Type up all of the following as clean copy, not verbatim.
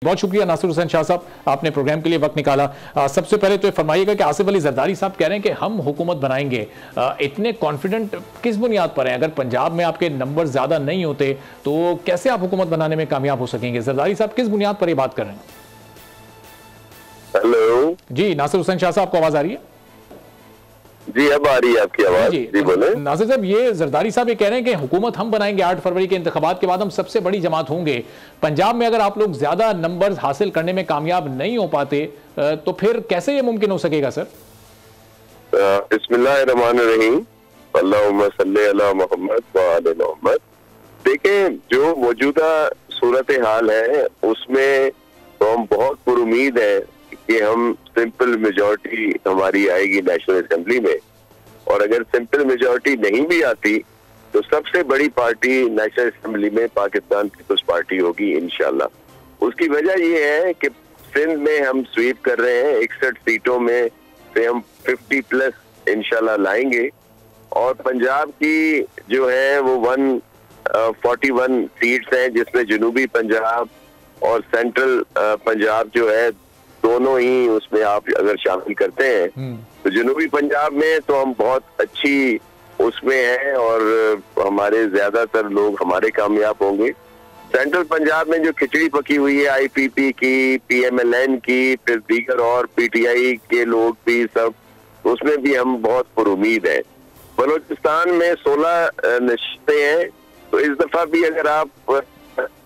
बहुत शुक्रिया नासिर हुसैन शाह साहब, आपने प्रोग्राम के लिए वक्त निकाला। सबसे पहले तो फरमाइएगा कि आसिफ अली जरदारी साहब कह रहे हैं कि हम हुकूमत बनाएंगे, इतने कॉन्फिडेंट किस बुनियाद पर हैं? अगर पंजाब में आपके नंबर ज्यादा नहीं होते तो कैसे आप हुकूमत बनाने में कामयाब हो सकेंगे? जरदारी साहब किस बुनियाद पर ये बात कर रहे हैं? हेलो जी, नासिर हुसैन शाह साहब को आवाज आ रही है? जी, अब आ रही है आपकी आवाज। जी बोले। नासिर साहब, ये जरदारी साहब ये कह रहे हैं कि हुकूमत हम बनाएंगे, 8 फरवरी के इंतखाबात के बाद हम सबसे बड़ी जमात होंगे। पंजाब में अगर आप लोग ज्यादा नंबर हासिल करने में कामयाब नहीं हो पाते तो फिर कैसे ये मुमकिन हो सकेगा सर? बिस्मिल्लाहिर्रहमानिर्रहीम, अल्लाहुम्मा सल्ली अला मुहम्मद व आले मुहम्मद। देखें, जो मौजूदा सूरत हाल है उसमें तो हम बहुत पुरुमीद है कि हम सिंपल मेजॉरिटी हमारी आएगी नेशनल असेंबली में, और अगर सिंपल मेजॉरिटी नहीं भी आती तो सबसे बड़ी पार्टी नेशनल असेंबली में पाकिस्तान पीपल्स पार्टी होगी इंशाल्लाह। उसकी वजह ये है कि सिंध में हम स्वीप कर रहे हैं, 61 सीटों में से हम 50 प्लस इंशाल्लाह लाएंगे, और पंजाब की जो है वो 141 सीट्स हैं, जिसमें जनूबी पंजाब और सेंट्रल पंजाब जो है दोनों ही उसमें आप अगर शामिल करते हैं तो जनूबी पंजाब में तो हम बहुत अच्छी उसमें हैं और हमारे ज्यादातर लोग हमारे कामयाब होंगे। सेंट्रल पंजाब में जो खिचड़ी पकी हुई है आईपीपी की, पीएमएलएन की, फिर दीगर और पीटीआई के लोग भी सब, उसमें भी हम बहुत पुरुमीद हैं। बलोचिस्तान में 16 नशिस्तें हैं, तो इस दफा भी अगर आप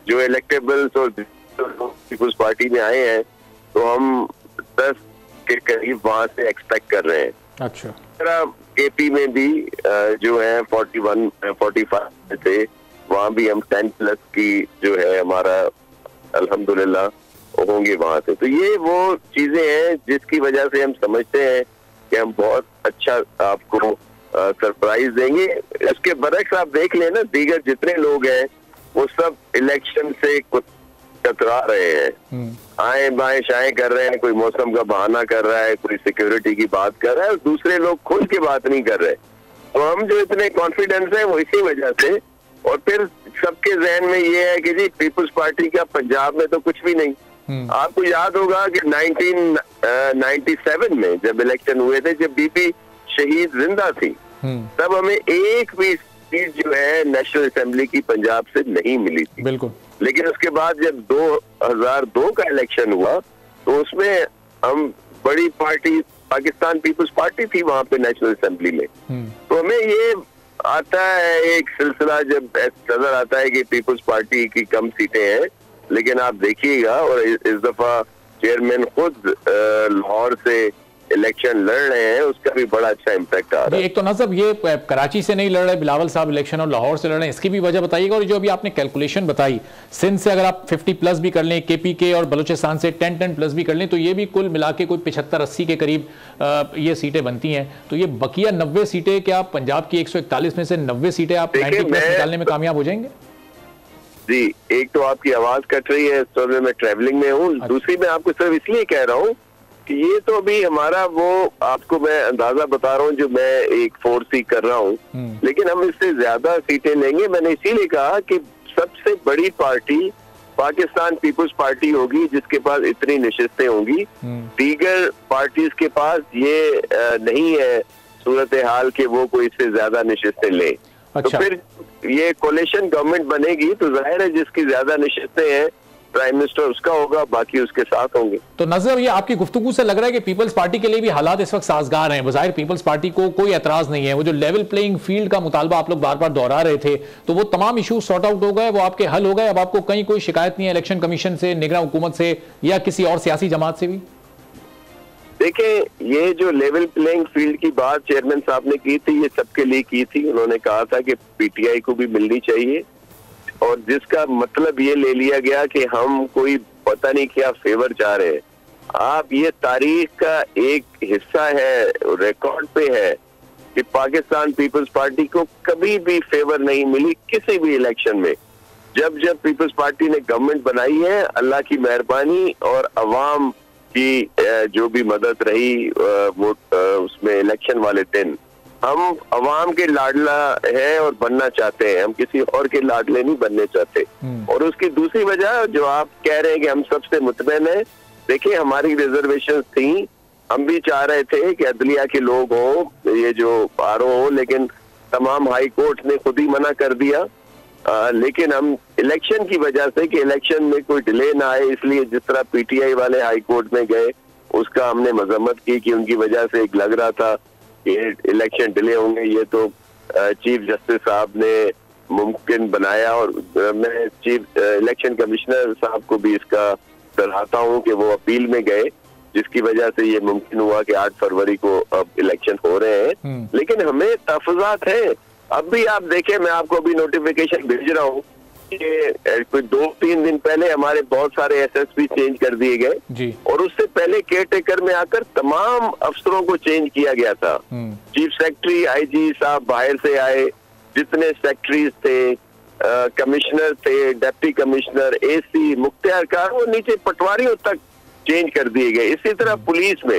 जो इलेक्टेबल्स और पीपल्स पार्टी में आए हैं तो हम 10 के करीब वहां से एक्सपेक्ट कर रहे हैं। अच्छा, केपी में भी जो है 45 थे, वहां भी हम 10 प्लस की जो है हमारा अल्हम्दुलिल्लाह होंगे वहां से। तो ये वो चीजें हैं जिसकी वजह से हम समझते हैं कि हम बहुत अच्छा आपको सरप्राइज देंगे। इसके बरक्स आप देख लें ना, दीगर जितने लोग हैं वो सब इलेक्शन से कतरा रहे हैं, आए बाएं शाएं कर रहे हैं, कोई मौसम का बहाना कर रहा है, कोई सिक्योरिटी की बात कर रहा है, और दूसरे लोग खुल के बात नहीं कर रहे। तो हम जो इतने कॉन्फिडेंस है वो इसी वजह से, और फिर सबके जहन में ये है कि जी पीपल्स पार्टी का पंजाब में तो कुछ भी नहीं। आपको याद होगा कि 1997 में जब इलेक्शन हुए थे, जब बीबी शहीद जिंदा थी, तब हमें एक भी सीट जो है नेशनल असेंबली की पंजाब से नहीं मिली थी। बिल्कुल। लेकिन उसके बाद जब 2002 का इलेक्शन हुआ तो उसमें हम बड़ी पार्टी पाकिस्तान पीपल्स पार्टी थी वहां पे नेशनल असेंबली में। तो हमें ये आता है एक सिलसिला जब नजर आता है कि पीपल्स पार्टी की कम सीटें हैं, लेकिन आप देखिएगा, और इस दफा चेयरमैन खुद लाहौर से इलेक्शन लड़ रहे हैं, उसका भी बड़ा अच्छा इम्पैक्ट आ रहा है। एक तो नजब ये कराची से नहीं लड़ रहे बिलावल साहब इलेक्शन और लाहौर से लड़ रहे हैं, इसकी भी वजह बताइएगा। और जो अभी आपने कैलकुलेशन बताई, सिंध से अगर आप 50 प्लस भी कर लें, केपी के और बलूचिस्तान से 10 प्लस भी कर लें, तो ये भी कुल मिला के कोई 75-80 के करीब ये सीटें बनती हैं। तो ये बकिया 90 सीटें, क्या पंजाब की 141 में से 90 सीटें आप 90 प्लस निकालने में कामयाब हो जाएंगे? जी, एक तो आपकी आवाज कट रही है, इस समय मैं ट्रेवलिंग में हूँ। दूसरी मैं आपको सिर्फ इसलिए कह रहा हूँ कि ये तो अभी हमारा वो आपको मैं अंदाजा बता रहा हूँ जो मैं एक 4C कर रहा हूँ, लेकिन हम इससे ज्यादा सीटें लेंगे। मैंने इसीलिए कहा कि सबसे बड़ी पार्टी पाकिस्तान पीपल्स पार्टी होगी जिसके पास इतनी नशिस्तें होंगी। दीगर पार्टीज के पास ये नहीं है सूरत हाल के वो कोई इससे ज्यादा नशिस्तें ले। अच्छा। तो फिर ये कोलिशन गवर्नमेंट बनेगी तो जाहिर है जिसकी ज्यादा नशिस्तें हैं प्राइम मिनिस्टर उसका होगा, बाकी उसके साथ होंगे। तो नजर ये आपकी गुफ्तगू से लग रहा है कि पीपल्स पार्टी के लिए भी हालात इस वक्त साजगार हैं। बजाय पीपल्स पार्टी को कोई एतराज नहीं है। वो जो लेवल प्लेइंग फील्ड का मुतालबा आप लोग बार बार दोहरा रहे थे, तो वो तमाम इशू सॉर्ट आउट हो गए, वो आपके हल हो गए। अब आपको कहीं कोई शिकायत नहीं है इलेक्शन कमीशन से, निगरान हुकूमत से या किसी और सियासी जमात से भी? देखें, ये जो लेवल प्लेइंग फील्ड की बात चेयरमैन साहब ने की थी, ये सबके लिए की थी। उन्होंने कहा था कि पीटीआई को भी मिलनी चाहिए, और जिसका मतलब ये ले लिया गया कि हम कोई पता नहीं क्या फेवर चाह रहे हैं। आप ये तारीख का एक हिस्सा है, रिकॉर्ड पे है कि पाकिस्तान पीपल्स पार्टी को कभी भी फेवर नहीं मिली किसी भी इलेक्शन में। जब जब पीपल्स पार्टी ने गवर्नमेंट बनाई है, अल्लाह की मेहरबानी और अवाम की जो भी मदद रही वो उसमें इलेक्शन वाले दिन, हम अवाम के लाडला है और बनना चाहते हैं, हम किसी और के लाडले नहीं बनने चाहते। और उसकी दूसरी वजह जो आप कह रहे हैं कि हम सबसे मुतमईन है, देखिए हमारी रिजर्वेशन थी, हम भी चाह रहे थे कि अदलिया के लोग हों, ये जो आरओ हो, लेकिन तमाम हाई कोर्ट ने खुद ही मना कर दिया। लेकिन हम इलेक्शन की वजह से कि इलेक्शन में कोई डिले ना आए, इसलिए जिस तरह पीटीआई वाले हाई कोर्ट में गए उसका हमने मजम्मत की कि उनकी वजह से एक लग रहा था कि इलेक्शन डिले होंगे। ये तो चीफ जस्टिस साहब ने मुमकिन बनाया, और मैं चीफ इलेक्शन कमिश्नर साहब को भी इसका सराहता हूँ कि वो अपील में गए, जिसकी वजह से ये मुमकिन हुआ कि 8 फरवरी को अब इलेक्शन हो रहे हैं। लेकिन हमें तहफ़्फ़ुज़ात हैं। अब भी आप देखें, मैं आपको अभी नोटिफिकेशन भेज रहा हूँ कि कोई 2-3 दिन पहले हमारे बहुत सारे एसएसपी चेंज कर दिए गए, और उससे पहले केयर टेकर में आकर तमाम अफसरों को चेंज किया गया था। चीफ सेक्रेटरी, आईजी साहब बाहर से आए, जितने सेक्रेटरीज थे, कमिश्नर थे, डिप्टी कमिश्नर, एसी, मुख्तियारकार, वो नीचे पटवारियों तक चेंज कर दिए गए। इसी तरह पुलिस में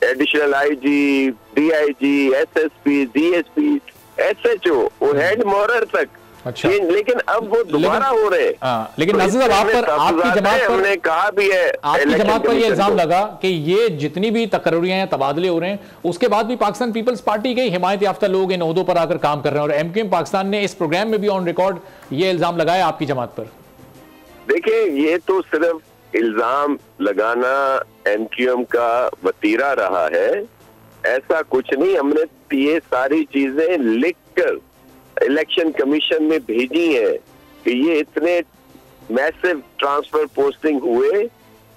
additional IG, DIG, SSP, DSP, SHO, वो हेड मोहर तक। अच्छा। लेकिन अब वो दोबारा हो रहे हैं। लेकिन नाज़िर साहब, आपकी जमात पर हमने कहा भी है, आपकी जमात पर ये इल्जाम लगा कि ये जितनी भी तकर्रियां या तबादले हो रहे हैं, उसके बाद भी पाकिस्तान पीपल्स पार्टी के हिमायत याफ्ता लोग इन ओहदों पर आकर काम कर रहे हैं, और एमक्यूएम पाकिस्तान ने इस प्रोग्राम में भी ऑन रिकॉर्ड ये इल्जाम लगाया आपकी जमात पर। देखिए, ये तो सिर्फ इल्जाम लगाना एमक्यूएम का वतीरा रहा है, ऐसा कुछ नहीं। हमने ये सारी चीजें लिखकर इलेक्शन कमीशन में भेजी है कि ये इतने मैसिव ट्रांसफर पोस्टिंग हुए,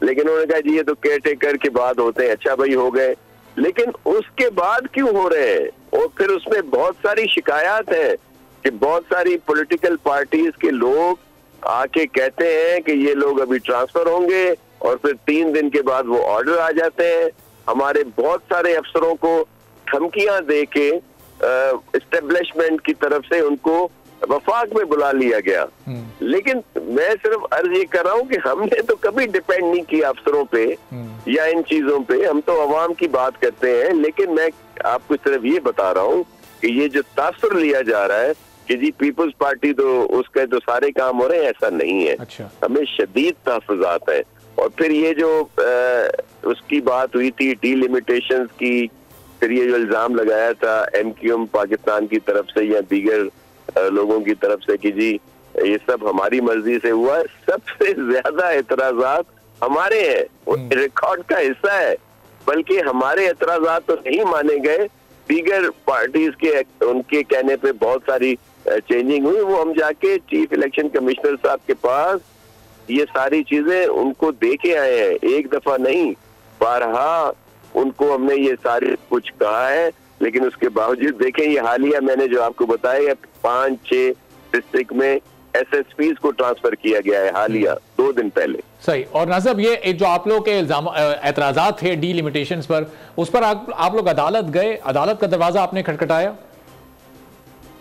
लेकिन उन्होंने कहा जी ये तो केयर टेकर के बाद होते हैं। अच्छा भाई, हो गए, लेकिन उसके बाद क्यों हो रहे हैं? और फिर उसमें बहुत सारी शिकायत है कि बहुत सारी पॉलिटिकल पार्टीज के लोग आके कहते हैं कि ये लोग अभी ट्रांसफर होंगे, और फिर 3 दिन के बाद वो ऑर्डर आ जाते हैं। हमारे बहुत सारे अफसरों को धमकियां दे के एस्टेब्लिशमेंट की तरफ से उनको वफाक में बुला लिया गया। लेकिन मैं सिर्फ अर्ज ये कर रहा हूँ कि हमने तो कभी डिपेंड नहीं किया अफसरों पे या इन चीजों पे, हम तो अवाम की बात करते हैं। लेकिन मैं आपको सिर्फ ये बता रहा हूँ कि ये जो तासुर लिया जा रहा है कि जी पीपल्स पार्टी तो उसके तो सारे काम हो रहे हैं, ऐसा नहीं है। अच्छा। हमें शदीद तहफ़्फ़ुज़ात है। और फिर ये जो उसकी बात हुई थी डीलिमिटेशंस की, फिर ये जो इल्जाम लगाया था एमक्यूएम पाकिस्तान की तरफ से या दीगर लोगों की तरफ से कि जी ये सब हमारी मर्जी से हुआ है, सबसे ज्यादा एतराजात हमारे हैं, वो रिकॉर्ड का हिस्सा है। बल्कि हमारे एतराजात तो नहीं माने गए, दीगर पार्टीज के उनके कहने पे बहुत सारी चेंजिंग हुई। वो हम जाके चीफ इलेक्शन कमिश्नर साहब के पास ये सारी चीजें उनको दे के आए हैं, एक दफा नहीं, बारहा उनको हमने ये सारे कुछ कहा है। लेकिन उसके बावजूद देखें, ये हालिया मैंने जो आपको बताया 5-6 डिस्ट्रिक्ट में एसएसपीज को ट्रांसफर किया गया है हालिया 2 दिन पहले। सही। और नाज़िर, ये जो आप लोग के एतराजात थे डीलिमिटेशंस पर, उस पर आप लोग अदालत गए, अदालत का दरवाजा आपने खटखटाया?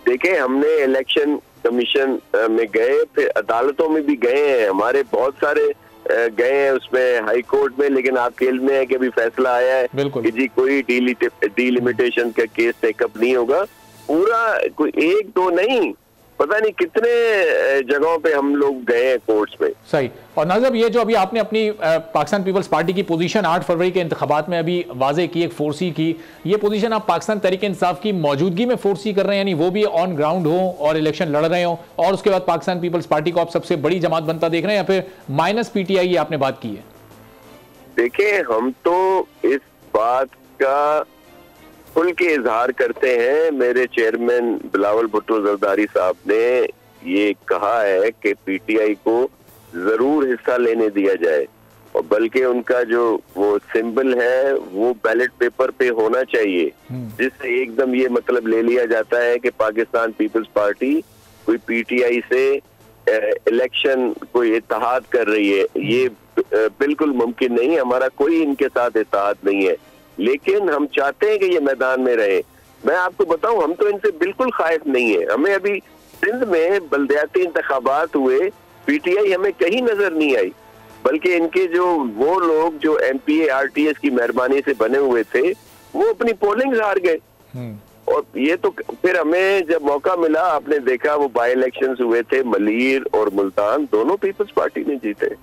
देखें, हमने इलेक्शन कमीशन में गए, फिर अदालतों में भी गए हैं, हमारे बहुत सारे गए हैं उसमें हाई कोर्ट में। लेकिन आपके इल्म में है कि अभी फैसला आया है कि जी कोई डीलिमिटेशन का केस टेकअप नहीं होगा। पूरा कोई 1-2 नहीं, पता नहीं कितने जगहों पे हम लोग गए हैं कोर्ट्स में। सही। और नाज़िर, ये जो अभी आपने अपनी पाकिस्तान पीपल्स पार्टी की पोजीशन 8 फरवरी के इंतखाबात में अभी वाजे की, एक फोर्सी की, ये पोजीशन आप पाकिस्तान तहरीक इंसाफ की मौजूदगी में फोर्सी कर रहे हैं, यानी वो भी ऑन ग्राउंड हो और इलेक्शन लड़ रहे हो, और उसके बाद पाकिस्तान पीपल्स पार्टी को आप सबसे बड़ी जमात बनता देख रहे हैं, या फिर माइनस पीटीआई ये आपने बात की है? देखिए, हम तो इस बात का खुल के इजहार करते हैं। मेरे चेयरमैन बिलावल भुट्टो जरदारी साहब ने ये कहा है कि पीटीआई को जरूर हिस्सा लेने दिया जाए, और बल्कि उनका जो वो सिंबल है वो बैलेट पेपर पे होना चाहिए, जिससे एकदम ये मतलब ले लिया जाता है कि पाकिस्तान पीपल्स पार्टी कोई पीटीआई से इलेक्शन कोई इत्तेहाद कर रही है। ये बिल्कुल मुमकिन नहीं, हमारा कोई इनके साथ इत्तेहाद नहीं है। लेकिन हम चाहते हैं कि ये मैदान में रहे। मैं आपको बताऊं, हम तो इनसे बिल्कुल खाइफ नहीं है। हमें अभी सिंध में बल्दियाती इंतखाबात हुए, पीटीआई हमें कहीं नजर नहीं आई, बल्कि इनके जो वो लोग जो एमपीए आरटीएस की मेहरबानी से बने हुए थे वो अपनी पोलिंग हार गए। और ये तो फिर हमें जब मौका मिला, आपने देखा वो बाई इलेक्शंस हुए थे, मलीर और मुल्तान दोनों पीपल्स पार्टी ने जीते।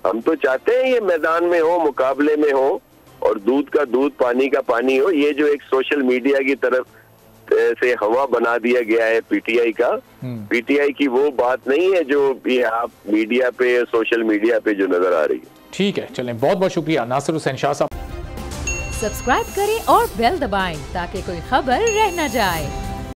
हम तो चाहते हैं ये मैदान में हो, मुकाबले में हो, और दूध का दूध पानी का पानी हो। ये जो एक सोशल मीडिया की तरफ से हवा बना दिया गया है पीटीआई का, पीटीआई की वो बात नहीं है जो ये आप मीडिया पे, सोशल मीडिया पे जो नजर आ रही है। ठीक है, चलें, बहुत बहुत शुक्रिया नासिर हुसैन शाह साहब। सब्सक्राइब करें और बेल दबाएं ताकि कोई खबर रह न जाए।